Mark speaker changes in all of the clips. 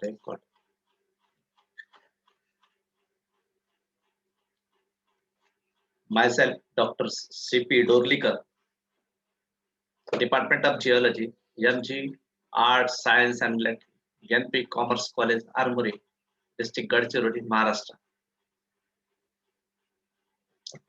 Speaker 1: Record. Myself, Dr. C.P. Dorlikar, Department of Geology, MG, Arts, Science and NP Commerce College, Armory, District Gadchiroli, Maharashtra.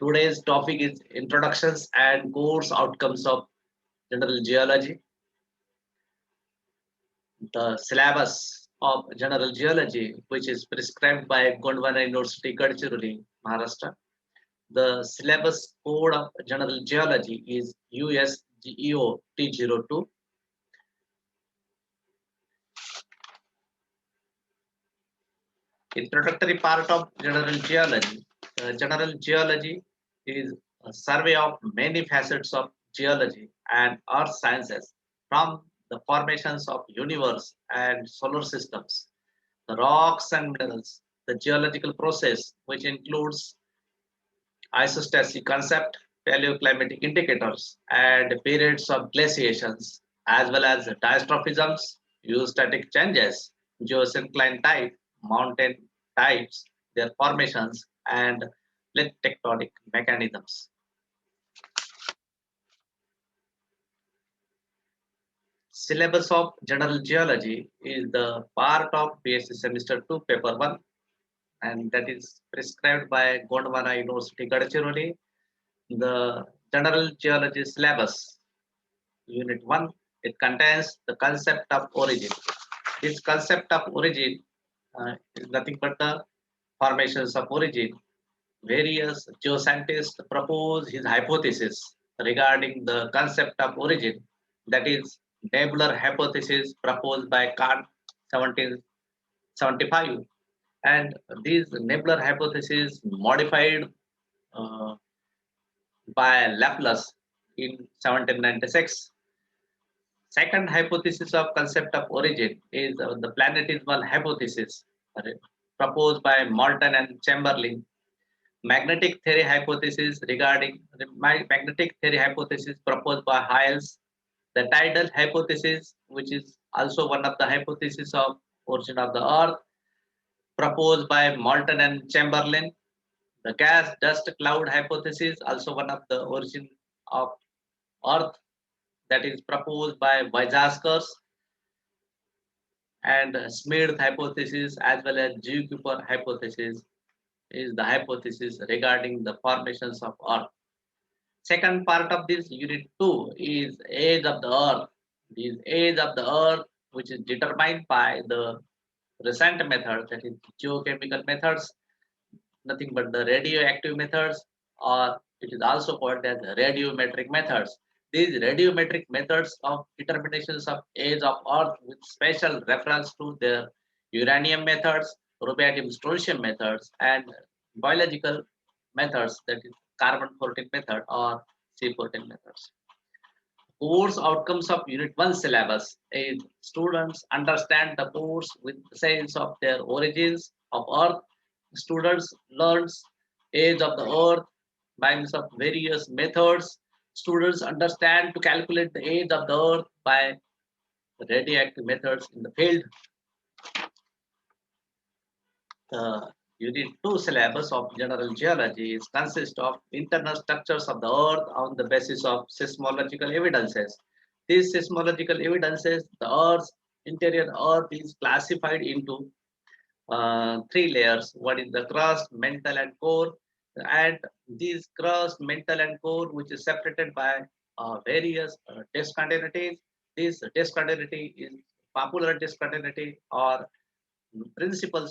Speaker 1: Today's topic is Introductions and Course Outcomes of General Geology. The syllabus of General Geology, which is prescribed by Gondwana University, Gadchiroli, Maharashtra. The syllabus code of General Geology is USGEO T02. Introductory part of General Geology. General Geology is a survey of many facets of geology and earth sciences, from the formations of universe and solar systems, the rocks and minerals, the geological process, which includes isostasy concept, paleoclimatic indicators, and periods of glaciations, as well as diastrophisms, geostatic changes, geosyncline type, mountain types, their formations, and plate tectonic mechanisms. Syllabus of General Geology is the part of BSc Semester 2, Paper 1, and that is prescribed by Gondwana University, Gadchiroli. The General Geology syllabus, Unit 1, it contains the concept of origin. This concept of origin is nothing but the formations of origin. Various geoscientists propose his hypothesis regarding the concept of origin, that is, nebular hypothesis proposed by Kant 1775, and these nebular hypotheses modified uh, by Laplace in 1796. Second hypothesis of concept of origin is the planetismal hypothesis proposed by Moulton and Chamberlain. Magnetic theory hypothesis regarding the magnetic theory hypothesis proposed by Hales. The tidal hypothesis, which is also one of the hypotheses of origin of the Earth, proposed by Moulton and Chamberlain. The gas dust cloud hypothesis, also one of the origin of Earth, that is proposed by Weizsäcker, and Smith hypothesis as well as G. Cooper hypothesis is the hypothesis regarding the formations of Earth. Second part of this unit 2 is age of the Earth. This age of the Earth, which is determined by the recent method, that is geochemical methods, nothing but the radioactive methods, or it is also called as radiometric methods. These radiometric methods of determinations of age of Earth with special reference to their uranium methods, rubidium strontium methods, and biological methods, that is carbon 14 method or C14 methods. Course outcomes of Unit 1 syllabus is students understand the course with sense of their origins of Earth. Students learns age of the Earth by means of various methods. Students understand to calculate the age of the Earth by radioactive methods in the field. The Unit 2 syllabus of General Geology is consist of internal structures of the Earth on the basis of seismological evidences. These seismological evidences, the Earth's interior Earth is classified into three layers. One is the crust, mantle, and core. And these crust, mantle, and core, which is separated by various discontinuities. This discontinuity is popular discontinuity or principal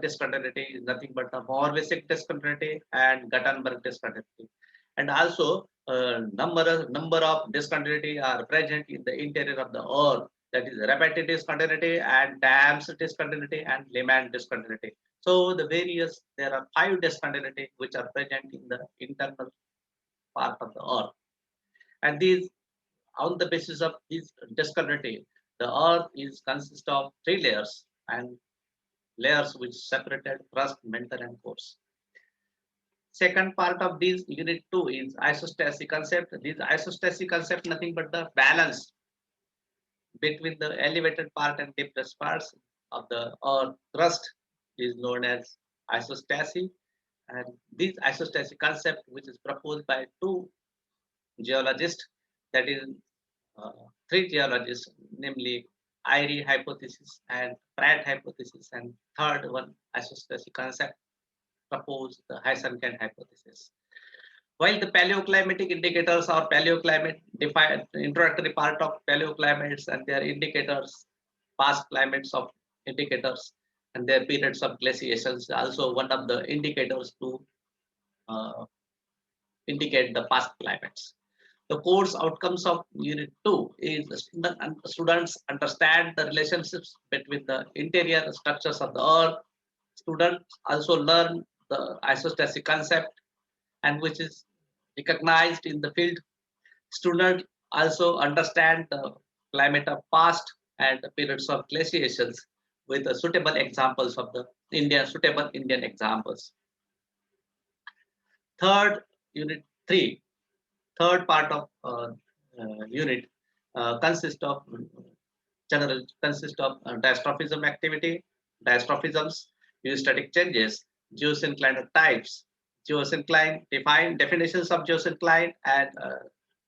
Speaker 1: discontinuity is nothing but the Moravisic discontinuity and Gutenberg discontinuity. And also number of discontinuity are present in the interior of the Earth, that is repetitive discontinuity and dams discontinuity and Lyman discontinuity. So there are 5 discontinuity which are present in the internal part of the Earth. And these, on the basis of this discontinuity, the Earth is consist of 3 layers, and layers which separated crust, mantle, and cores. Second part of this unit 2 is isostasy concept. This isostasy concept nothing but the balance between the elevated part and depressed parts. of the Earth crust is known as isostasy. And this isostasy concept, which is proposed by two geologists, that is uh, three geologists, namely Eyre hypothesis and Pratt hypothesis, and third one isostasy concept proposed the Heisenberg hypothesis. While the paleoclimatic indicators or paleoclimate define introductory part of paleoclimates and their indicators, past climates of indicators and their periods of glaciations, also one of the indicators to uh, indicate the past climates. The course outcomes of Unit 2 is students understand the relationships between the interior structures of the Earth. Students also learn the isostasy concept, and which is recognized in the field. Students also understand the climate of past and the periods of glaciations with the suitable examples of the suitable Indian examples. Third, Unit 3, third part of unit consists of dystrophism activity, dystrophisms, geostatic changes, geosyncline types, geosyncline definitions of geosyncline and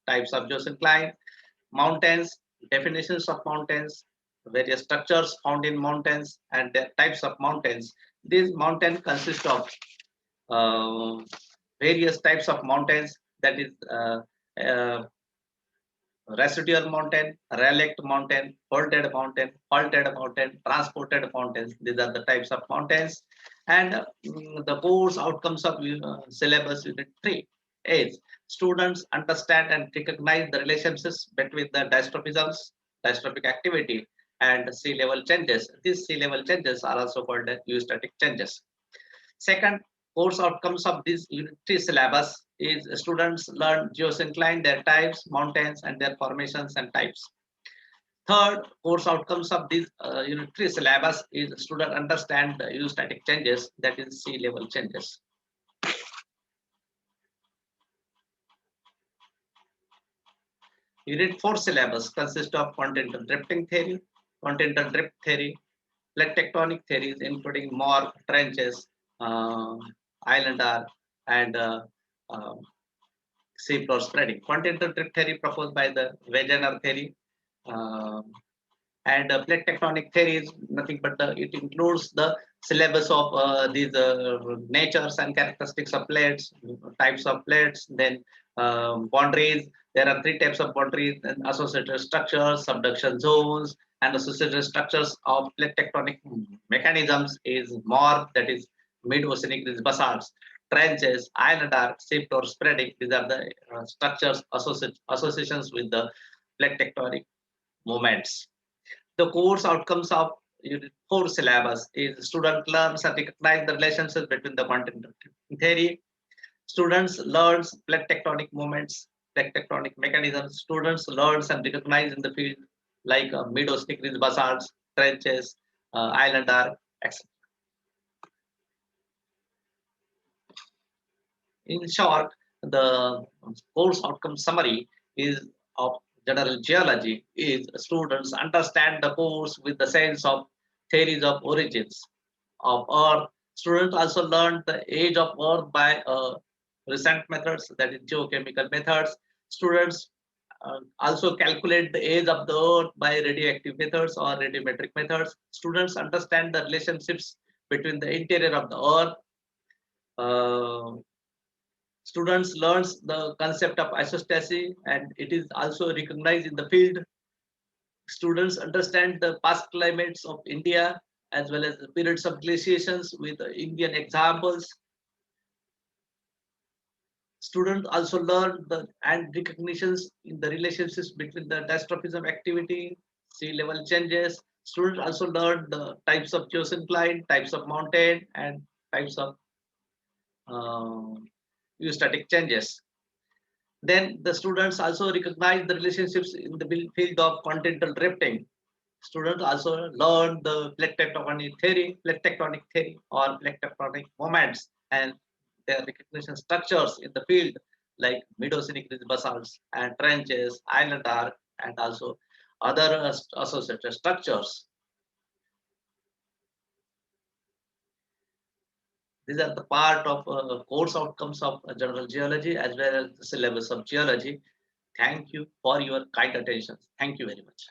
Speaker 1: types of geosyncline, mountains, definitions of mountains, various structures found in mountains and their types of mountains. These mountains consist of uh, various types of mountains, that is uh, residual mountain, relict mountain, halted mountain, transported mountains. These are the types of mountains. And the course outcomes of syllabus unit 3 is students understand and recognize the relationships between the dystrophisms, dystrophic activity, and sea level changes. These sea level changes are also called geostatic changes. Second, course outcomes of this unit 3 syllabus is students learn geosyncline, their types, mountains, and their formations and types. Third, course outcomes of this unit 3 syllabus is student understand the geostatic changes, that is sea level changes. Unit 4 syllabus consists of continental drifting theory, continental drift theory, plate tectonic theories, including morph, trenches, island arc, and sea floor spreading. Continental drift theory proposed by the Wegener theory. Um and plate tectonic theory is nothing but it includes the syllabus of these natures and characteristics of plates, types of plates, then boundaries. There are three types of boundaries and associated structures, subduction zones, and associated structures of plate tectonic mechanisms is more, that is mid-oceanic basalts, trenches, island arc, sea floor spreading. These are the structures associations with the plate tectonic movements. The course outcomes of Unit 4 syllabus is student learns and recognize the relationships between the content theory. Students learns plate tectonic movements, plate tectonic mechanisms. Students learns and recognize in the field like mid-oceanic ridge basalts, trenches, island arc, etc. In short, the course outcome summary is of general geology is students understand the course with the sense of theories of origins of Earth. Students also learn the age of Earth by recent methods, that is geochemical methods. Students also calculate the age of the Earth by radioactive methods or radiometric methods. Students understand the relationships between the interior of the Earth. Uh, Students learns the concept of isostasy and it is also recognized in the field. Students understand the past climates of India as well as the periods of glaciations with Indian examples. Students also learn the and recognitions in the relationships between the dystrophism activity, sea level changes. Students also learn the types of geosyncline, types of mountain, and types of uh, geostatic changes. Then the students also recognize the relationships in the field of continental drifting. Students also learn the plate tectonic theory or plate tectonic moments and their recognition structures in the field like mid-oceanic basalts and trenches, island arc, and also other associated structures. These are the part of course outcomes of general geology as well as the syllabus of geology. Thank you for your kind attention. Thank you very much.